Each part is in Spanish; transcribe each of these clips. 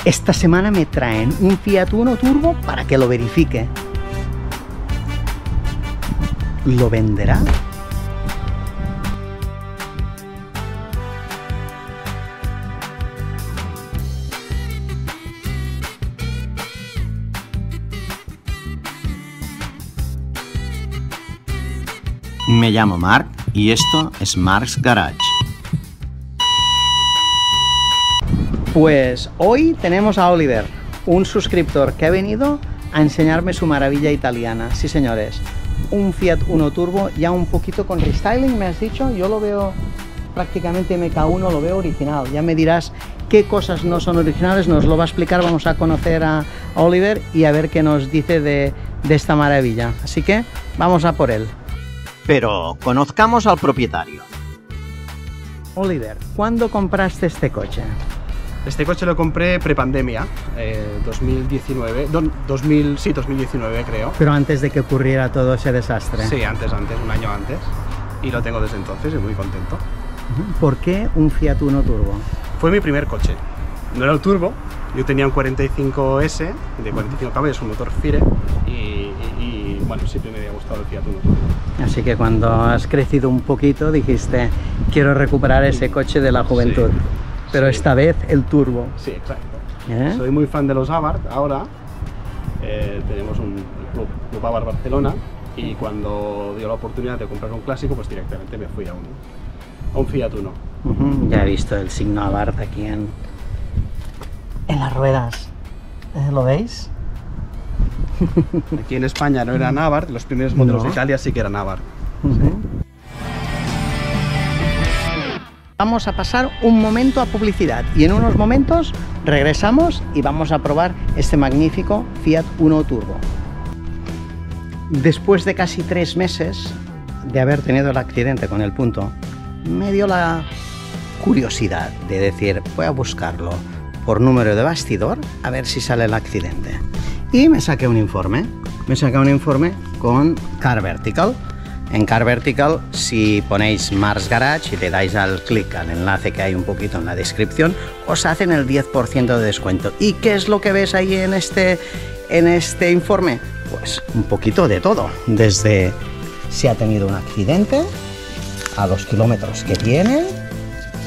Esta semana me traen un Fiat Uno Turbo para que lo verifique. ¿Lo venderá? Me llamo Marc y esto es Marc's Garage. Pues hoy tenemos a Oliver, un suscriptor que ha venido a enseñarme su maravilla italiana. Sí, señores, un Fiat Uno Turbo ya un poquito con restyling, me has dicho. Yo lo veo prácticamente MK1, lo veo original. Ya me dirás qué cosas no son originales, nos lo va a explicar. Vamos a conocer a Oliver y a ver qué nos dice de esta maravilla. Así que vamos a por él. Pero conozcamos al propietario. Oliver, ¿cuándo compraste este coche? Este coche lo compré prepandemia, 2019, 2019 creo. Pero antes de que ocurriera todo ese desastre. Sí, antes, un año antes. Y lo tengo desde entonces y muy contento. ¿Por qué un Fiat Uno Turbo? Fue mi primer coche. No era el turbo, yo tenía un 45S de 45 caballos, un motor Fire y bueno, siempre me había gustado el Fiat Uno Turbo. Así que cuando has crecido un poquito dijiste, quiero recuperar ese coche de la juventud. Sí. Pero sí, esta vez el turbo. Sí, exacto. Soy muy fan de los Abarth ahora. Tenemos un club Abarth Barcelona y cuando dio la oportunidad de comprar un clásico, pues directamente me fui a un Fiat Uno. Ya he visto el signo Abarth aquí en las ruedas. ¿Lo veis? Aquí en España no eran Abarth, los primeros modelos de Italia sí que eran Abarth. Sí. Vamos a pasar un momento a publicidad y en unos momentos regresamos y vamos a probar este magnífico Fiat Uno Turbo. Después de casi 3 meses de haber tenido el accidente con el Punto, me dio la curiosidad de decir, voy a buscarlo por número de bastidor a ver si sale el accidente. Y me saqué un informe. Con Car Vertical. En Car Vertical, si ponéis Marc's Garage y le dais al clic al enlace que hay un poquito en la descripción, os hacen el 10% de descuento. ¿Y qué es lo que ves ahí en este informe? Pues un poquito de todo, desde si ha tenido un accidente, a los kilómetros que tiene,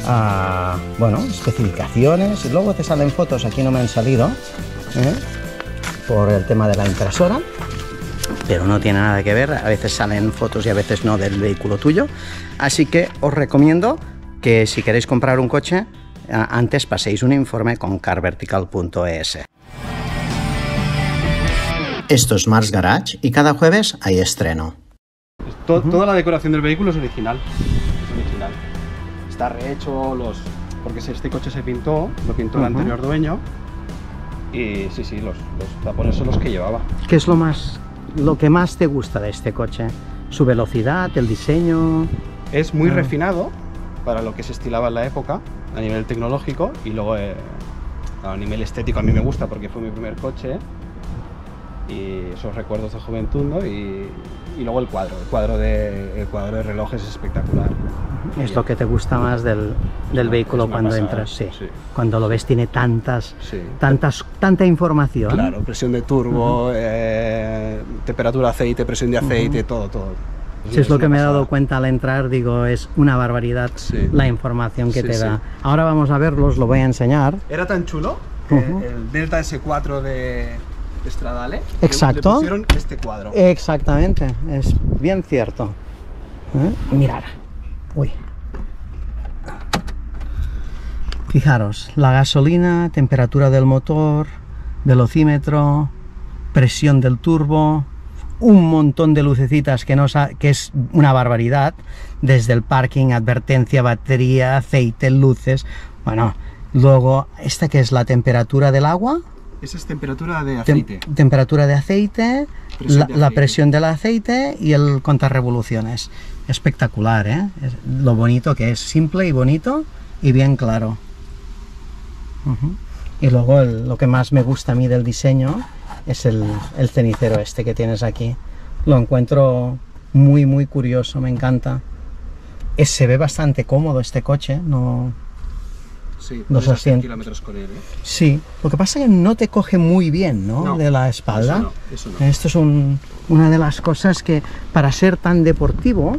a, bueno, especificaciones, y luego te salen fotos, aquí no me han salido, por el tema de la impresora. Pero no tiene nada que ver, a veces salen fotos y a veces no del vehículo tuyo. Así que os recomiendo que si queréis comprar un coche, antes paséis un informe con carvertical.es. Esto es Marc's Garage y cada jueves hay estreno. Toda la decoración del vehículo es original. Está rehecho, porque este coche se pintó, lo pintó el anterior dueño. Y sí, los tapones son los que llevaba. ¿Qué es lo que más te gusta de este coche? ¿Su velocidad, el diseño? Es muy refinado para lo que se estilaba en la época a nivel tecnológico y luego a nivel estético a mí me gusta porque fue mi primer coche y esos recuerdos de juventud, ¿no? Y luego el cuadro de relojes es espectacular. Es lo que te gusta más del vehículo cuando entras, sí. Cuando lo ves tiene tanta información. Claro, presión de turbo, temperatura de aceite, presión de aceite, todo. Si es lo que me he dado cuenta al entrar, digo, es una barbaridad la información que te da. Ahora vamos a verlos, lo voy a enseñar. Era tan chulo el Delta S4 de Stradale. Exacto. Le pusieron este cuadro. Exactamente, es bien cierto. Mirad. Uy. Fijaros, la gasolina, temperatura del motor, velocímetro, presión del turbo, un montón de lucecitas que es una barbaridad, desde el parking, advertencia, batería, aceite, luces. Bueno, luego, ¿esta qué es? La temperatura del agua. Esa es temperatura de aceite. Temperatura de aceite, la presión del aceite y el contarrevoluciones. Espectacular, ¿eh? Lo bonito que es, simple y bonito y bien claro. Y luego lo que más me gusta a mí del diseño es el cenicero este que tienes aquí. Lo encuentro muy curioso, me encanta. Se ve bastante cómodo este coche, no... Sí, los puedes hacer asientos. kilómetros con él, ¿eh? Sí, lo que pasa es que no te coge muy bien, ¿no? No, de la espalda. eso no. Esto es una de las cosas que para ser tan deportivo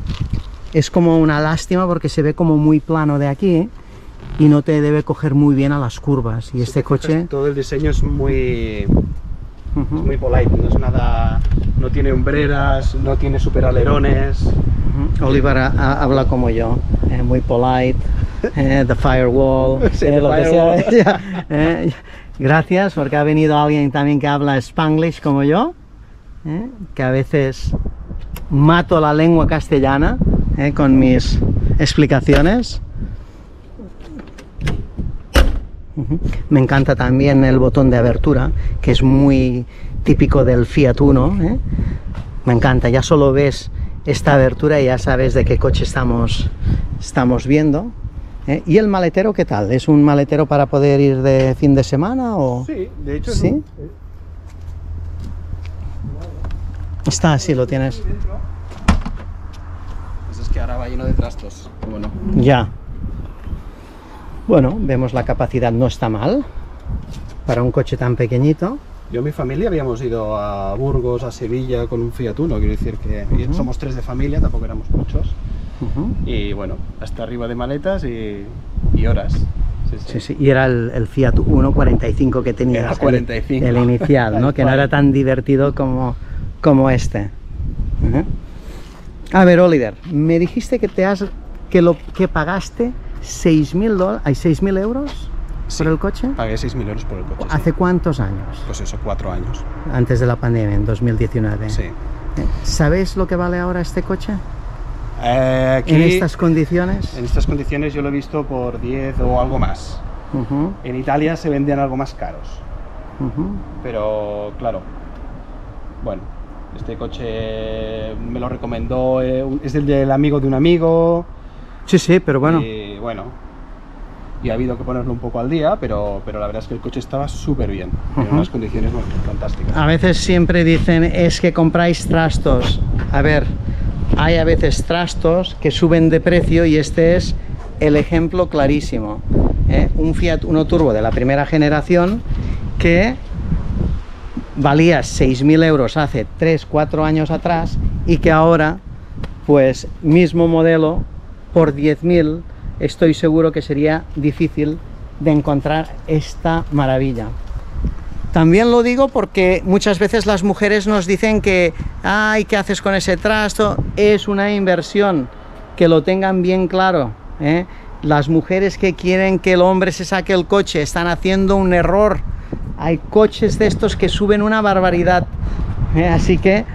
es como una lástima porque se ve como muy plano de aquí y no te debe coger muy bien a las curvas. Y este coche... Todo el diseño es muy Ujú, polite, no es nada, no tiene hombreras, no tiene super alerones. ujú. Oliver habla como yo, muy polite, the firewall, Sí, the lo que firewall. sea. Gracias, porque ha venido alguien también que habla Spanglish como yo, que a veces mato la lengua castellana con mis explicaciones. Ujú. Me encanta también el botón de abertura, que es muy típico del Fiat Uno. Me encanta, ya solo ves esta abertura y ya sabes de qué coche estamos viendo. ¿Y el maletero qué tal? ¿Es un maletero para poder ir de fin de semana o...? Sí, de hecho ¿Sí? Está así, lo tienes. Pues es que ahora va lleno de trastos. Bueno, Ya. Bueno, vemos la capacidad, no está mal para un coche tan pequeñito. yo y mi familia habíamos ido a Burgos, a Sevilla con un Fiat Uno, quiero decir que somos 3 de familia, tampoco éramos muchos. Y bueno, hasta arriba de maletas y horas. Sí, Sí, sí, y era el Fiat 145 que tenías, Era 45. el inicial, ¿no? Que no era tan divertido como este. A ver, Oliver, me dijiste que que pagaste $6.000 euros Sí, por el coche. Pagué 6.000 euros por el coche. ¿Hace sí. cuántos años? Pues eso, 4 años. Antes de la pandemia, en 2019. Sí. ¿Sabes lo que vale ahora este coche? Aquí, En estas condiciones. en estas condiciones yo lo he visto por 10 o algo más. Ujú, En Italia se vendían algo más caros. ujú. Pero claro, bueno, este coche me lo recomendó, es el del amigo de un amigo. Sí, sí, pero bueno. Y ha habido que ponerlo un poco al día, pero la verdad es que el coche estaba súper bien, en Ujú. unas condiciones fantásticas. A veces siempre dicen es que compráis trastos. A ver, hay a veces trastos que suben de precio y este es el ejemplo clarísimo. Un Fiat Uno Turbo de la primera generación que valía 6.000 euros hace 3-4 años atrás y que ahora, pues mismo modelo, por 10.000, estoy seguro que sería difícil de encontrar esta maravilla. También lo digo porque muchas veces las mujeres nos dicen que, ay, ¿qué haces con ese trasto? Es una inversión, que lo tengan bien claro, ¿eh? Las mujeres que quieren que el hombre se saque el coche están haciendo un error. Hay coches de estos que suben una barbaridad, así que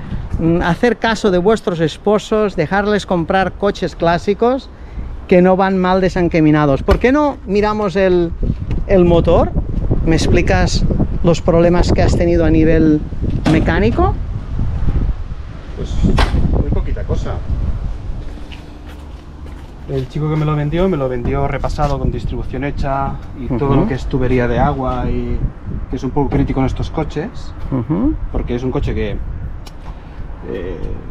hacer caso de vuestros esposos, dejarles comprar coches clásicos que no van mal desencaminados. ¿Por qué no miramos el motor? ¿Me explicas los problemas que has tenido a nivel mecánico? Pues muy poquita cosa. El chico que me lo vendió repasado con distribución hecha y todo lo que es tubería de agua, y que es un poco crítico en estos coches, porque es un coche que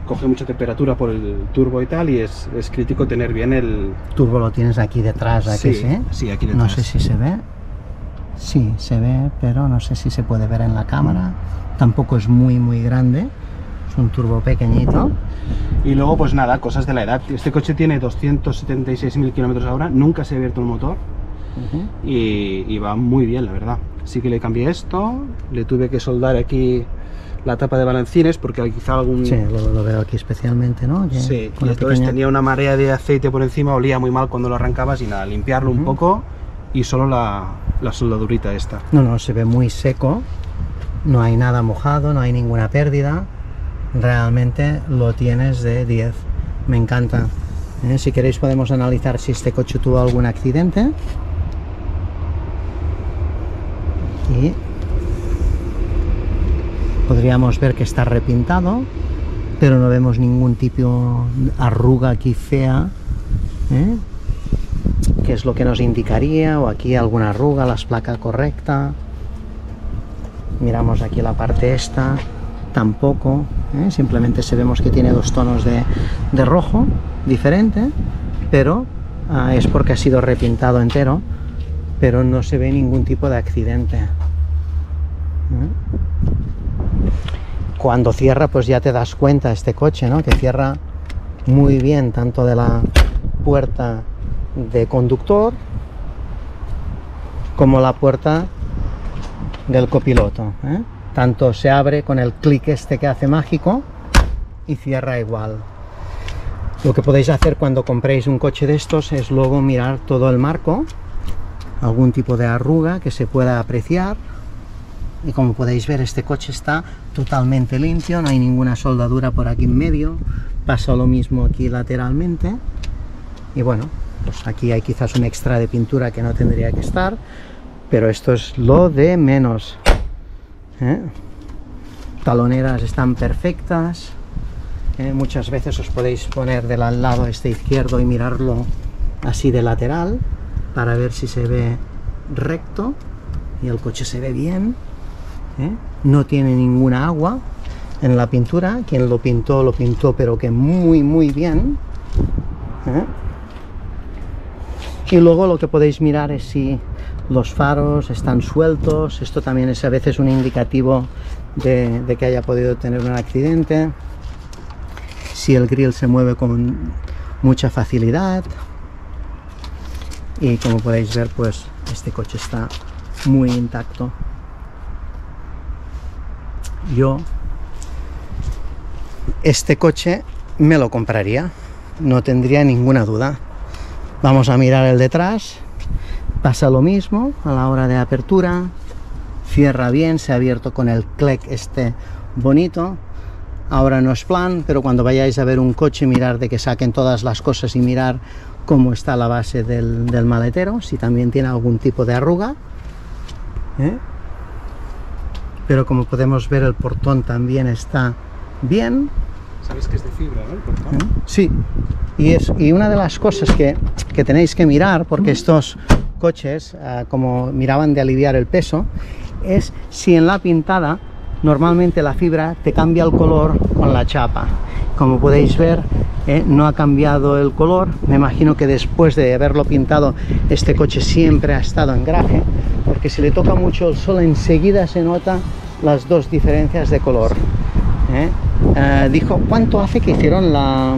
coge mucha temperatura por el turbo y tal, y es crítico tener bien el Turbo lo tienes aquí detrás, ¿a que sí? Sí, aquí detrás. No sé si se ve. Sí, se ve, pero no sé si se puede ver en la cámara. Tampoco es muy grande. Es un turbo pequeñito. Y luego, pues nada, cosas de la edad. Este coche tiene 276.000 kilómetros ahora, nunca se ha abierto el motor y va muy bien, la verdad. Sí que le cambié esto, le tuve que soldar aquí la tapa de balancines porque quizá algún... Sí, lo veo aquí especialmente, ¿no? Que Sí, y con la entonces pequeña- tenía una marea de aceite por encima, olía muy mal cuando lo arrancabas, y nada, limpiarlo un poco y solo la soldadurita esta. No, se ve muy seco. No hay nada mojado, no hay ninguna pérdida. Realmente lo tienes de 10. Me encanta. Si queréis podemos analizar si este coche tuvo algún accidente. Y podríamos ver que está repintado, pero no vemos ningún tipo de arruga aquí fea, que es lo que nos indicaría, o aquí alguna arruga, la placa correcta. Miramos aquí la parte esta, tampoco, simplemente vemos que tiene 2 tonos de rojo diferente, pero es porque ha sido repintado entero. pero no se ve ningún tipo de accidente. Cuando cierra, pues ya te das cuenta este coche, ¿no? Que cierra muy bien, tanto de la puerta de conductor como la puerta del copiloto, ¿eh? Tanto se abre con el clic este que hace mágico y cierra igual. Lo que podéis hacer cuando compréis un coche de estos es luego mirar todo el marco, algún tipo de arruga que se pueda apreciar. Y como podéis ver, este coche está totalmente limpio, no hay ninguna soldadura por aquí en medio. Pasa lo mismo aquí lateralmente. Y bueno, pues aquí hay quizás un extra de pintura que no tendría que estar, pero esto es lo de menos, ¿eh? Taloneras están perfectas. Muchas veces os podéis poner del lado este izquierdo y mirarlo así de lateral para ver si se ve recto, y el coche se ve bien, ¿eh? No tiene ninguna agua en la pintura. Quien lo pintó pero que muy bien, ¿eh? Y luego lo que podéis mirar es si los faros están sueltos. Esto también es a veces un indicativo de que haya podido tener un accidente. Si el grill se mueve con mucha facilidad. Y como podéis ver, pues este coche está muy intacto. Yo este coche me lo compraría, no tendría ninguna duda. Vamos a mirar el detrás. Pasa lo mismo a la hora de apertura. Cierra bien, se ha abierto con el clic este bonito. Ahora no es plan, pero cuando vayáis a ver un coche, mirar de que saquen todas las cosas y mirar cómo está la base del maletero, si también tiene algún tipo de arruga, ¿eh? Pero como podemos ver, el portón también está bien. ¿Sabes que es de fibra, no, el portón? Sí, y una de las cosas que tenéis que mirar, porque estos coches, como miraban de aliviar el peso, es si en la pintada normalmente la fibra te cambia el color con la chapa. Como podéis ver, no ha cambiado el color. Me imagino que después de haberlo pintado, este coche siempre ha estado en garaje, porque si le toca mucho el sol enseguida se nota las dos diferencias de color. Dijo, ¿cuánto hace que hicieron la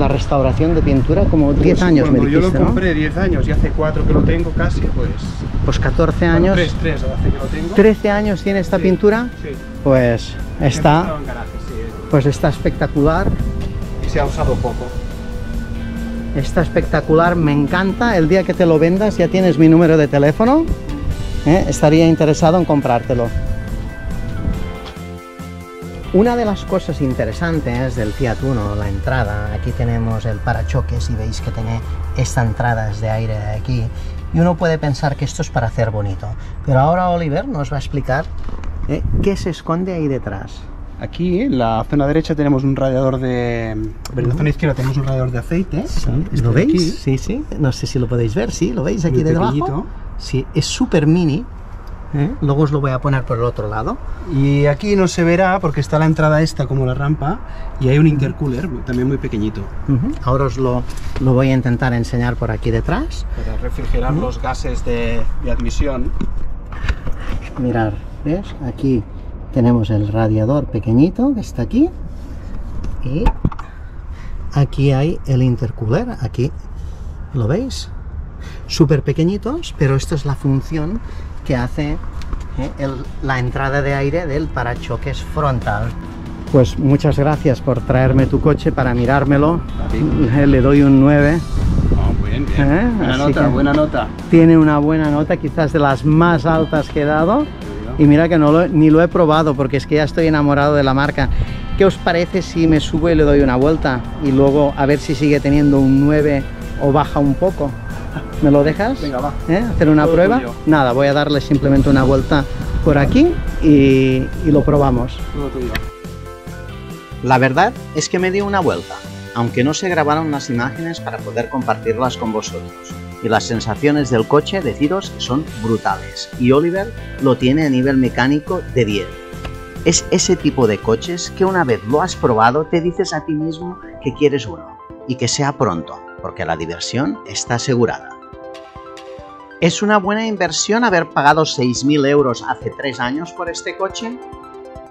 restauración de pintura? Como 10 años, me dijiste, yo lo compré, ¿no? 10 años, y hace 4 que lo tengo casi, pues 14 años. 3 hace que lo tengo. 13 años tiene esta pintura. Sí. Pues está, En garaje, sí. pues está espectacular. Y se ha usado poco. Está espectacular, me encanta. El día que te lo vendas ya tienes mi número de teléfono. Estaría interesado en comprártelo. Una de las cosas interesantes del Fiat Uno, la entrada, aquí tenemos el parachoques y veis que tiene esta entrada de aire de aquí, y uno puede pensar que esto es para hacer bonito, pero ahora Oliver nos va a explicar qué se esconde ahí detrás. Aquí en la zona derecha tenemos un radiador de... En la zona izquierda tenemos un radiador de aceite. Sí, Este ¿lo de veis? aquí. Sí, sí, no sé si lo podéis ver, sí, lo veis aquí Muy debajo. pequeñito. Sí, es súper mini. Luego os lo voy a poner por el otro lado. Y aquí no se verá porque está la entrada esta como la rampa, y hay un intercooler también muy pequeñito. Ahora os lo voy a intentar enseñar por aquí detrás. Para refrigerar los gases de admisión. Mirad, ¿ves? Aquí tenemos el radiador pequeñito que está aquí, y aquí hay el intercooler. Aquí lo veis, súper pequeñitos, pero esto es la función que hace la entrada de aire del parachoques frontal. Pues muchas gracias por traerme tu coche para mirármelo. Le doy un 9. Oh, bien, bien. Buena nota. Tiene una buena nota, quizás de las más altas que he dado. Y mira que ni lo he probado, porque es que ya estoy enamorado de la marca. ¿Qué os parece si me subo y le doy una vuelta? Y luego a ver si sigue teniendo un 9 o baja un poco. ¿Me lo dejas? Venga, va. ¿Hacer una prueba? Tuyo. Nada, voy a darle simplemente una vuelta por aquí y lo probamos. Todo tuyo. La verdad es que me dio una vuelta, aunque no se grabaron las imágenes para poder compartirlas con vosotros. Y las sensaciones del coche, deciros que son brutales. Y Oliver lo tiene a nivel mecánico de 10. Es ese tipo de coches que una vez lo has probado te dices a ti mismo que quieres uno. Y que sea pronto, porque la diversión está asegurada. ¿Es una buena inversión haber pagado 6.000 euros hace 3 años por este coche?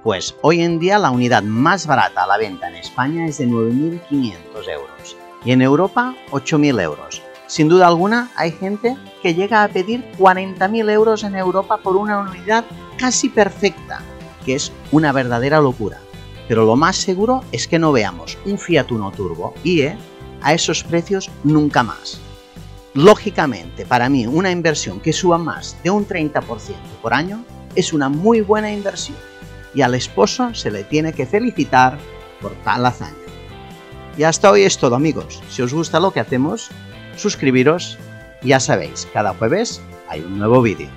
Pues hoy en día la unidad más barata a la venta en España es de 9.500 euros y en Europa 8.000 euros. Sin duda alguna hay gente que llega a pedir 40.000 euros en Europa por una unidad casi perfecta, que es una verdadera locura. Pero lo más seguro es que no veamos un Fiat Uno Turbo IE a esos precios nunca más. Lógicamente, para mí, una inversión que suba más de un 30% por año es una muy buena inversión y al esposo se le tiene que felicitar por tal hazaña. Y hasta hoy es todo, amigos. Si os gusta lo que hacemos, suscribiros. Ya sabéis, cada jueves hay un nuevo vídeo.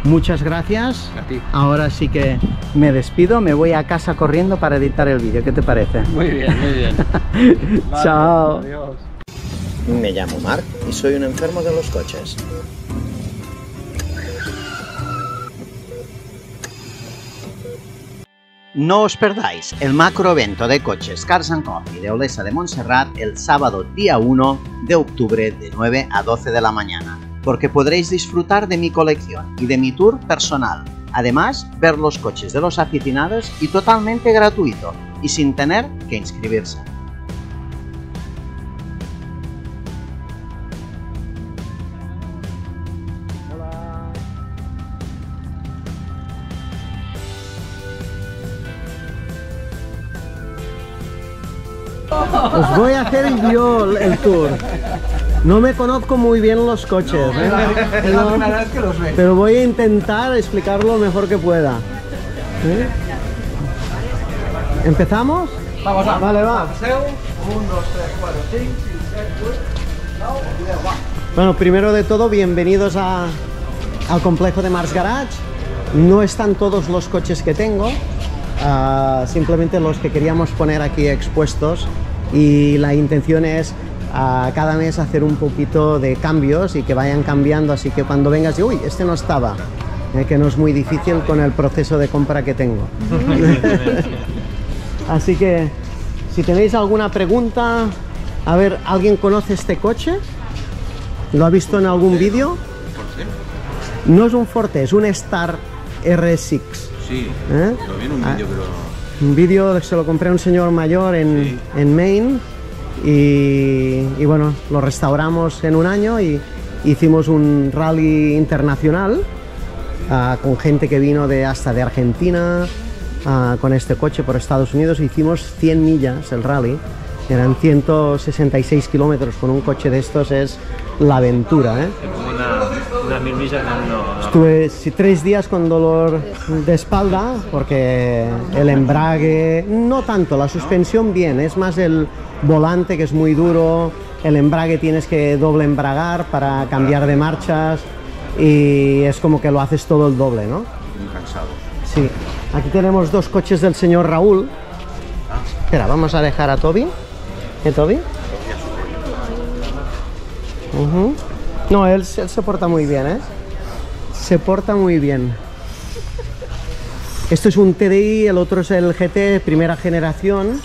Muchas gracias. A ti. Ahora sí que me despido, me voy a casa corriendo para editar el vídeo. ¿Qué te parece? Muy bien, muy bien. Vale, Chao. Adiós. Me llamo Marc y soy un enfermo de los coches. No os perdáis el macroevento de coches Cars & Coffee de Olesa de Montserrat el sábado día 1 de octubre de 9 a 12 de la mañana, porque podréis disfrutar de mi colección y de mi tour personal. Además, ver los coches de los aficionados y totalmente gratuito y sin tener que inscribirse. Os voy a hacer yo el tour. No me conozco muy bien los coches, Es la primera vez que los ve. pero voy a intentar explicar lo mejor que pueda. ¿Empezamos? Vamos, va. Vale, va. 1, 2, 3, 4, 5, 6, 7, 8. Bueno, primero de todo, bienvenidos al complejo de Marc's Garage. No están todos los coches que tengo, simplemente los que queríamos poner aquí expuestos, y la intención es cada mes hacer un poquito de cambios y que vayan cambiando, así que cuando vengas y uy, este no estaba, que no es muy difícil con el proceso de compra que tengo. Así que si tenéis alguna pregunta, a ver, ¿alguien conoce este coche? ¿Lo ha visto en algún vídeo? No es un Forte, es un Star R6. Sí, ¿Eh? lo vi en un vídeo, pero... Un vídeo se lo compré a un señor mayor en Maine y bueno, lo restauramos en un año y hicimos un rally internacional con gente que vino hasta de Argentina con este coche por Estados Unidos. Hicimos 100 millas el rally, eran 166 kilómetros con un coche de estos, es la aventura, ¿eh? Unas 1000 millas no. Estuve 3 días con dolor de espalda porque el embrague, no tanto, la suspensión bien, es más el volante que es muy duro, el embrague tienes que doble embragar para cambiar de marchas y es como que lo haces todo el doble, ¿no? Muy cansado. Sí, aquí tenemos 2 coches del señor Raúl. Espera, vamos a dejar a Toby. ¿Qué, Toby? No, él se porta muy bien, ¿eh? Se porta muy bien. Esto es un TDI, el otro es el GT, primera generación.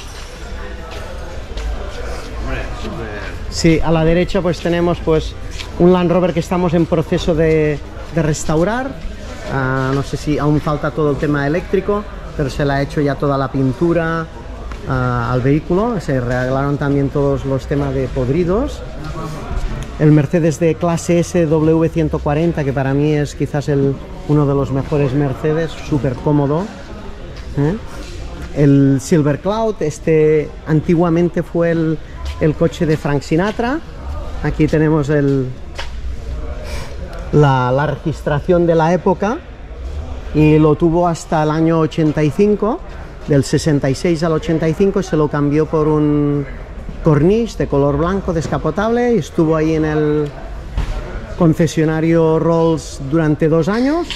Sí, a la derecha pues tenemos pues un Land Rover que estamos en proceso de restaurar. No sé si aún falta todo el tema eléctrico, pero se le ha hecho ya toda la pintura al vehículo. Se arreglaron también todos los temas de podridos. El Mercedes de clase S W140, que para mí es quizás uno de los mejores Mercedes, súper cómodo. El Silver Cloud, este antiguamente fue el coche de Frank Sinatra. Aquí tenemos la registración de la época y lo tuvo hasta el año 85, del 66 al 85, y se lo cambió por un Corniche de color blanco descapotable y estuvo ahí en el concesionario Rolls durante 2 años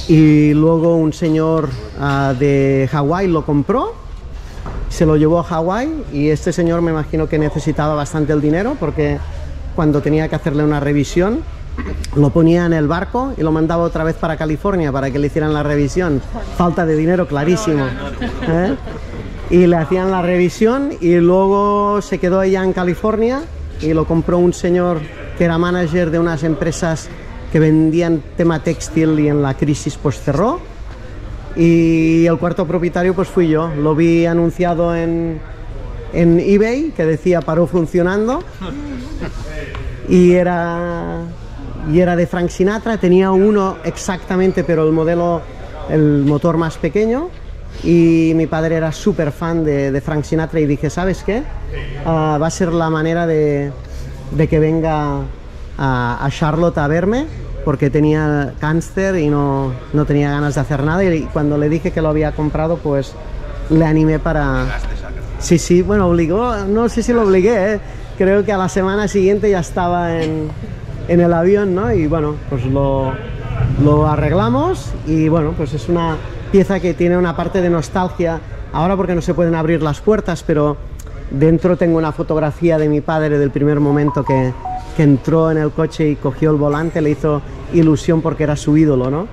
y luego un señor de Hawái lo compró, se lo llevó a Hawái y este señor me imagino que necesitaba bastante el dinero porque cuando tenía que hacerle una revisión lo ponía en el barco y lo mandaba otra vez para California para que le hicieran la revisión. Falta de dinero clarísimo, ¿eh? Y le hacían la revisión y luego se quedó ella en California y lo compró un señor que era manager de unas empresas que vendían tema textil y en la crisis pues cerró. Y el cuarto propietario pues fui yo. Lo vi anunciado en eBay que decía paró funcionando y era de Frank Sinatra. Tenía uno exactamente, pero el motor más pequeño, y mi padre era súper fan de Frank Sinatra y dije, ¿sabes qué? Va a ser la manera de que venga a Charlotte a verme, porque tenía cáncer y no tenía ganas de hacer nada, y cuando le dije que lo había comprado pues le animé para... Sí, bueno, obligó, no sé si lo obligué, creo que a la semana siguiente ya estaba en el avión, ¿no? Y bueno, pues lo arreglamos, y bueno, pues es una pieza que tiene una parte de nostalgia ahora porque no se pueden abrir las puertas, pero dentro tengo una fotografía de mi padre del primer momento que entró en el coche y cogió el volante. Le hizo ilusión porque era su ídolo, ¿no?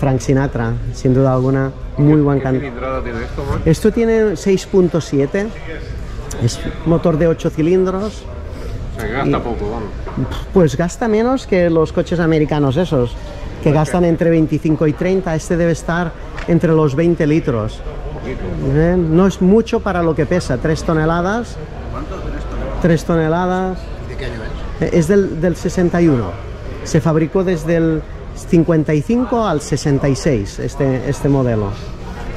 Frank Sinatra, sin duda alguna, muy buen cantante. ¿Qué cilindrada tiene esto, man? Esto tiene 6.7, es motor de 8 cilindros. O sea, gasta poco, vamos. Pues gasta menos que los coches americanos esos, que gastan entre 25 y 30. Este debe estar entre los 20 litros. No es mucho para lo que pesa, 3 toneladas. ¿Cuánto? 3 toneladas. ¿De qué año es? Es del 61. Se fabricó desde el 55 al 66 este modelo.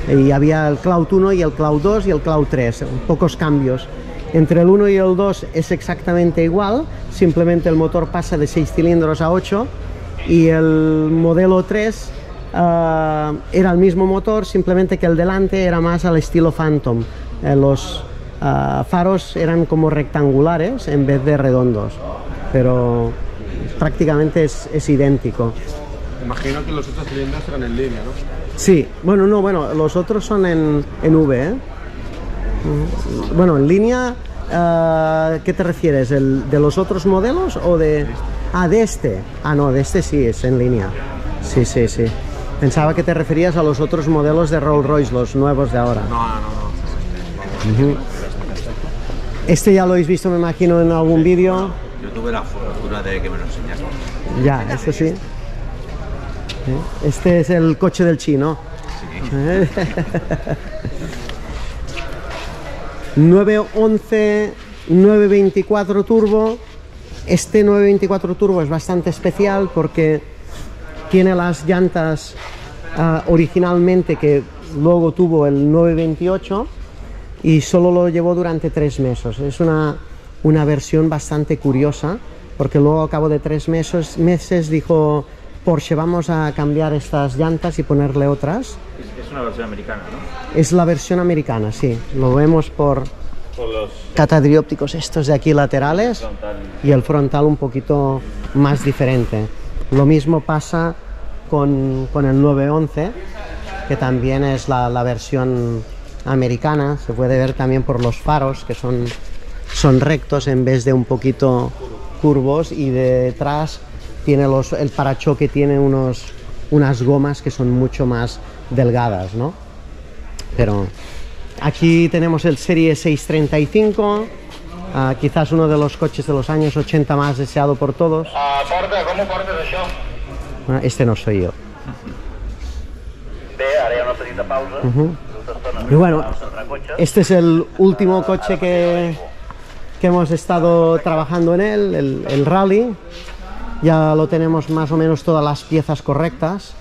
Y había el Cloud 1 y el Cloud 2 y el Cloud 3, pocos cambios. Entre el 1 y el 2 es exactamente igual, simplemente el motor pasa de 6 cilindros a 8, y el modelo 3 era el mismo motor, simplemente que el delante era más al estilo Phantom. Los faros eran como rectangulares en vez de redondos, pero prácticamente es idéntico. Imagino que los otros cilindros eran en línea, ¿no? Sí, bueno, los otros son en V, ¿eh? Bueno, en línea, ¿qué te refieres? ¿De los otros modelos o de...? Ah, de este. Ah, no, de este sí, es en línea. Sí. Pensaba que te referías a los otros modelos de Rolls Royce, los nuevos de ahora. No. Este ya lo habéis visto, me imagino, en algún vídeo. Yo tuve la fortuna de que me lo enseñaron. Ya, eso sí. Este es el coche del chino. Sí. 911 924 turbo. Este 924 turbo es bastante especial porque tiene las llantas originalmente que luego tuvo el 928, y solo lo llevó durante 3 meses. Es una versión bastante curiosa, porque luego a cabo de 3 meses dijo Porsche, vamos a cambiar estas llantas y ponerle otras. Es una versión americana, ¿no? Es la versión americana, sí. Lo vemos por los catadiópticos estos de aquí laterales, frontal. Y el frontal un poquito más diferente. Lo mismo pasa con el 911, que también es la versión americana. Se puede ver también por los faros, que son rectos en vez de un poquito curvos, y detrás tiene el parachoque tiene unas gomas que son mucho más delgadas, ¿no? Pero aquí tenemos el Serie 635, quizás uno de los coches de los años 80 más deseado por todos. ¿Cómo portes això? Bueno, este no soy yo. Bé, ara hi ha una petita pausa. Y bueno, este es el último coche que hemos estado trabajando en él, el Rally. Ya lo tenemos más o menos todas las piezas correctas,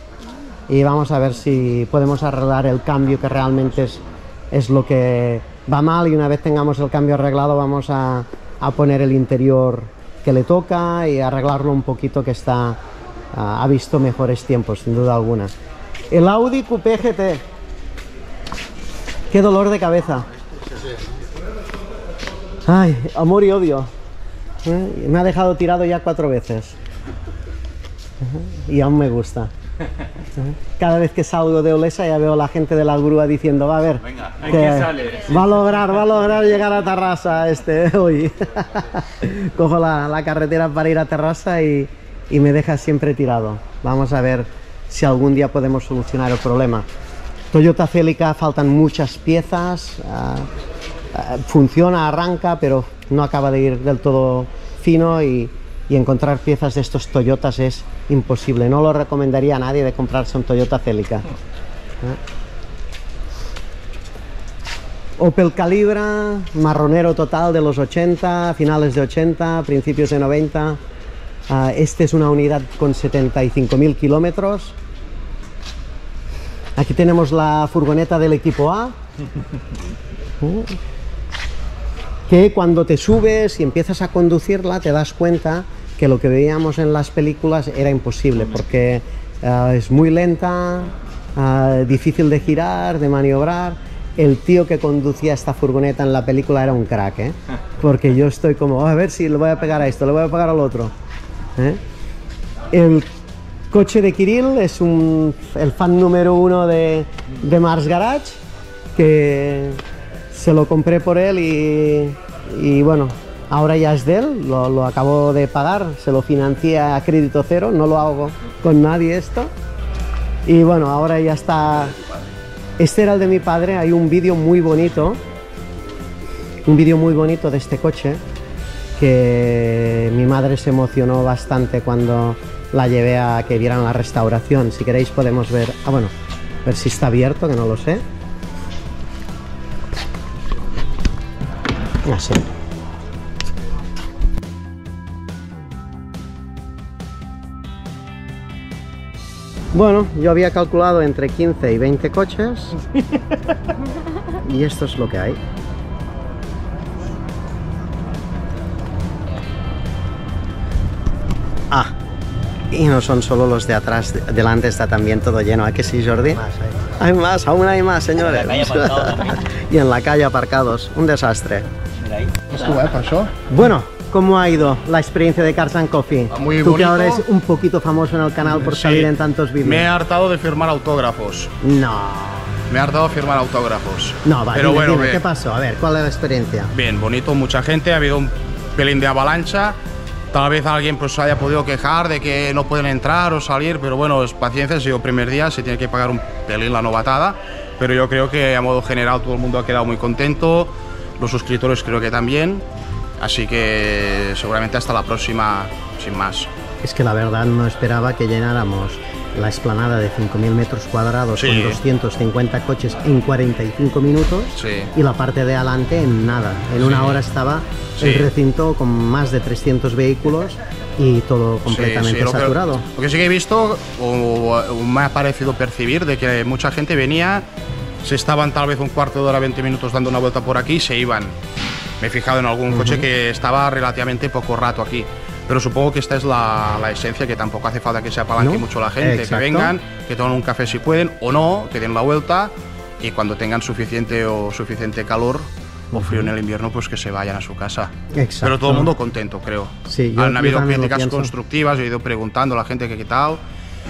y vamos a ver si podemos arreglar el cambio, que realmente es lo que va mal, y una vez tengamos el cambio arreglado vamos a poner el interior que le toca y arreglarlo un poquito, que ha visto mejores tiempos, sin duda alguna. El Audi Coupé GT. Qué dolor de cabeza. Ay, amor y odio. Me ha dejado tirado ya 4 veces. Y aún me gusta. Cada vez que salgo de Olesa ya veo a la gente de la grúa diciendo, va a ver, Venga, que va a lograr llegar a Terrassa hoy. Cojo la carretera para ir a Terrassa y me deja siempre tirado. Vamos a ver si algún día podemos solucionar el problema. Toyota Celica, faltan muchas piezas. funciona, arranca, pero no acaba de ir del todo fino y encontrar piezas de estos Toyotas es imposible. No lo recomendaría a nadie de comprarse un Toyota Celica. Opel Calibra, marronero total de los 80, finales de 80, principios de 90. Este es una unidad con 75.000 kilómetros. Aquí tenemos la furgoneta del equipo A, que cuando te subes y empiezas a conducirla te das cuenta que lo que veíamos en las películas era imposible, porque es muy lenta, difícil de girar, de maniobrar. El tío que conducía esta furgoneta en la película era un crack, porque yo estoy como, a ver si le voy a pegar a esto, le voy a pegar al otro. El coche de Kirill es el fan número 1 de Mars Garage, que se lo compré por él y bueno, ahora ya es de él, lo acabo de pagar, se lo financié a crédito cero, no lo hago con nadie esto. Y bueno, ahora ya está. Este era el de mi padre. Hay un vídeo muy bonito de este coche, que mi madre se emocionó bastante cuando la llevé a que vieran la restauración. Si queréis podemos ver, bueno, a ver si está abierto, que no lo sé. Así. Bueno, yo había calculado entre 15 y 20 coches y esto es lo que hay. Y no son solo los de atrás, delante está también todo lleno. ¿A que sí, Jordi? Hay más, aún hay más, señores. Y en la calle aparcados, un desastre. Bueno, ¿cómo ha ido la experiencia de Cars and Coffee? Muy Tú bonito. que ahora eres un poquito famoso en el canal por salir en tantos vídeos. Me he hartado de firmar autógrafos. No. Me he hartado de firmar autógrafos. No, va, pero dime, bueno, dime, bien. ¿qué pasó? A ver, ¿cuál es la experiencia? Bien, bonito, mucha gente, ha habido un pelín de avalancha. Tal vez alguien pues haya podido quejar de que no pueden entrar o salir, pero bueno, es paciencia, ha sido el primer día, se tiene que pagar un pelín la novatada, pero yo creo que a modo general todo el mundo ha quedado muy contento, los suscriptores creo que también, así que seguramente hasta la próxima, sin más. Es que la verdad no esperaba que llenáramos la explanada de 5.000 metros cuadrados Sí. con 250 coches en 45 minutos Sí. y la parte de adelante en nada. En una hora estaba el Sí. recinto con más de 300 vehículos y todo completamente Sí, sí, saturado. Lo que sí que he visto, o me ha parecido percibir, de que mucha gente venía, se estaban tal vez un cuarto de hora, 20 minutos dando una vuelta por aquí y se iban. Me he fijado en algún coche que estaba relativamente poco rato aquí. Pero supongo que esta es la esencia, que tampoco hace falta que se apalanque ¿No? mucho la gente, Exacto. que vengan, que tomen un café si pueden, o no, que den la vuelta y cuando tengan suficiente calor o frío en el invierno, pues que se vayan a su casa. Exacto. Pero todo el mundo contento, creo. Sí, yo Han habido también lo críticas pienso. constructivas, he ido preguntando a la gente que qué tal.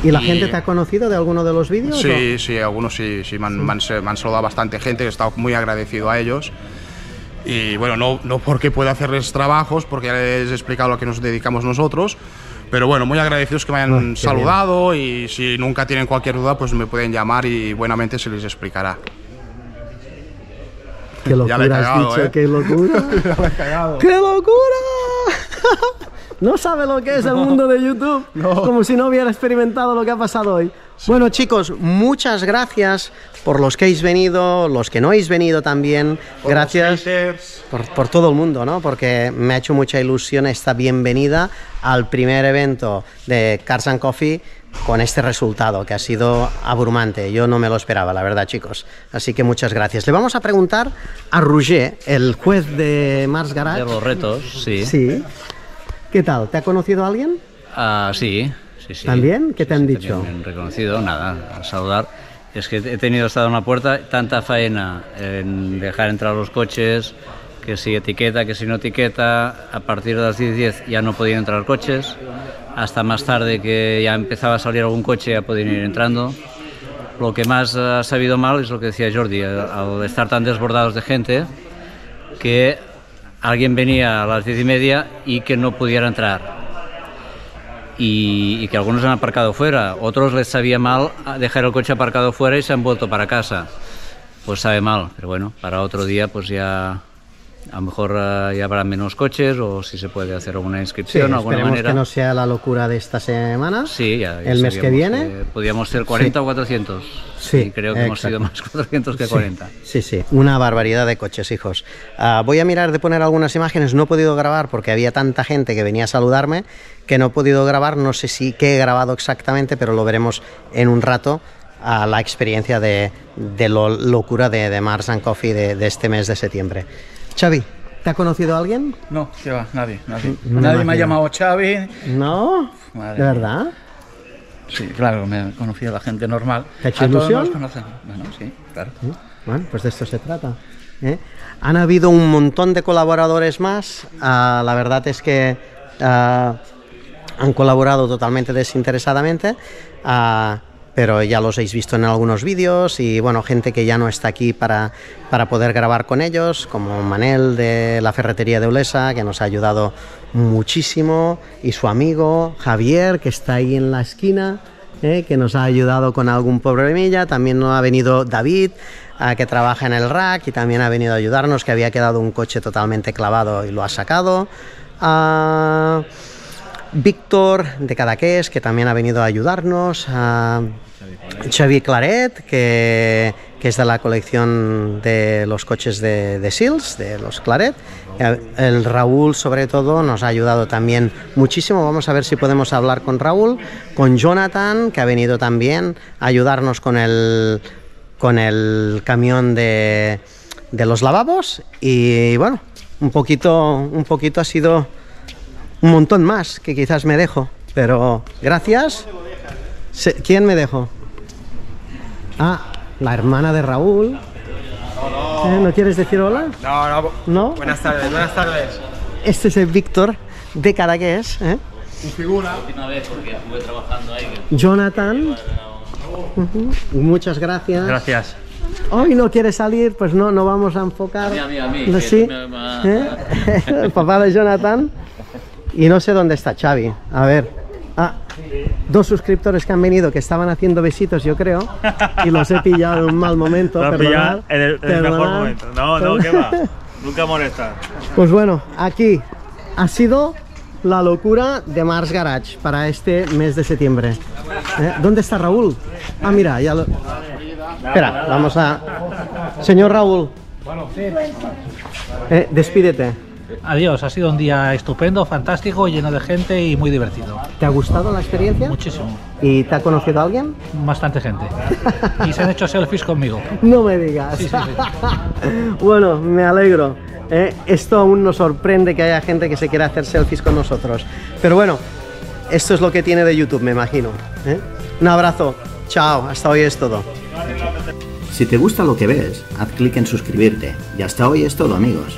¿Y la gente te ha conocido de alguno de los vídeos? Sí, sí, algunos sí, me han saludado bastante gente, he estado muy agradecido a ellos. Y bueno, no porque pueda hacerles trabajos, porque ya les he explicado a lo que nos dedicamos nosotros, pero bueno, muy agradecidos que me hayan qué saludado y si nunca tienen cualquier duda, pues me pueden llamar y buenamente se les explicará. ¡Qué Ya le he locura has cagado, dicho! ¡Qué locura! ¡Qué locura! No sabe lo que es el mundo de YouTube, como si no hubiera experimentado lo que ha pasado hoy. Bueno, chicos, muchas gracias por los que habéis venido, los que no habéis venido también. Gracias por todo el mundo, ¿no? Porque me ha hecho mucha ilusión esta bienvenida al primer evento de Cars and Coffee con este resultado que ha sido abrumante. Yo no me lo esperaba, la verdad, chicos. Así que muchas gracias. Le vamos a preguntar a Roger, el juez de Mars Garage. De los retos, sí. Sí. ¿Qué tal? ¿Te ha conocido alguien? Sí. ¿También? ¿Qué te han dicho? También me han reconocido, nada, a saludar. Es que he tenido estado en la puerta tanta faena en dejar entrar los coches, que si etiqueta, que si no etiqueta. A partir de las 10:10 ya no podían entrar coches. Hasta más tarde, que ya empezaba a salir algún coche, ya podían ir entrando. Lo que más ha sabido mal es lo que decía Jordi, al estar tan desbordados de gente, que alguien venía a las 10:30 y que no pudiera entrar. Y que algunos han aparcado fuera, otros les sabía mal dejar el coche aparcado fuera y se han vuelto para casa. Pues sabe mal, pero bueno, para otro día pues ya A lo mejor ya habrá menos coches o si se puede hacer alguna inscripción Sí, de alguna esperemos manera. que no sea la locura de esta semana. Sí, ya el mes que sabíamos viene. Podíamos ser 40 Sí. o 400. Sí, y creo que hemos exacto. sido más 400 que Sí, 40. Sí, sí. Una barbaridad de coches, hijos. Voy a mirar de poner algunas imágenes. No he podido grabar porque había tanta gente que venía a saludarme que no he podido grabar. No sé si qué he grabado exactamente, pero lo veremos en un rato. La experiencia de lo locura de Mars and Coffee de este mes de septiembre. Xavi, ¿te ha conocido alguien? No, que va, nadie. No Nadie me me ha imagino. llamado Xavi. No, Madre ¿de mía. verdad? Sí, claro, me conocía la gente normal. ¿Te ha hecho A todos ilusión? nos conocen. Bueno, sí, claro. Bueno, pues de esto se trata. ¿eh? Han habido un montón de colaboradores más. La verdad es que han colaborado totalmente desinteresadamente. Pero ya los habéis visto en algunos vídeos y bueno, gente que ya no está aquí para poder grabar con ellos, como Manel de la ferretería de Olesa, que nos ha ayudado muchísimo, y su amigo Javier, que está ahí en la esquina, que nos ha ayudado con algún problemilla. También nos ha venido David, que trabaja en el rack y también ha venido a ayudarnos, que había quedado un coche totalmente clavado y lo ha sacado. Víctor de Cadaqués, que también ha venido a ayudarnos, Xavi Claret, que es de la colección de los coches de Sils, de los Claret. El Raúl, sobre todo, nos ha ayudado también muchísimo. Vamos a ver si podemos hablar con Raúl, con Jonathan, que ha venido también a ayudarnos con el camión de los lavabos. Y bueno, un poquito ha sido un montón más que quizás me dejo, pero gracias. ¿Quién me dejó? La hermana de Raúl. ¿No quieres decir hola? ¿No? Buenas tardes, buenas tardes. Este es el Víctor de Cadaqués. Un figura. Última vez porque estuve trabajando ahí. Jonathan. Muchas gracias. Gracias. Hoy no quiere salir, pues no vamos a enfocar. A mí. Sí. El papá de Jonathan. Y no sé dónde está Xavi. A ver. Dos suscriptores que han venido que estaban haciendo besitos, yo creo, y los he pillado en un mal momento. Perdonad, en el mejor momento. No, ¿qué va? Nunca molesta. Pues bueno, aquí ha sido la locura de Mars Garage para este mes de septiembre. ¿Dónde está Raúl? Mira, ya lo... Espera, vamos a... Señor Raúl, despídete. Adiós, ha sido un día estupendo, fantástico, lleno de gente y muy divertido. ¿Te ha gustado la experiencia? Muchísimo. ¿Y te ha conocido alguien? Bastante gente. Y se han hecho selfies conmigo. No me digas. Sí. Bueno, me alegro. Esto aún nos sorprende que haya gente que se quiera hacer selfies con nosotros. Pero bueno, esto es lo que tiene de YouTube, me imagino. Un abrazo. Chao, hasta hoy es todo. Si te gusta lo que ves, haz clic en suscribirte. Y hasta hoy es todo, amigos.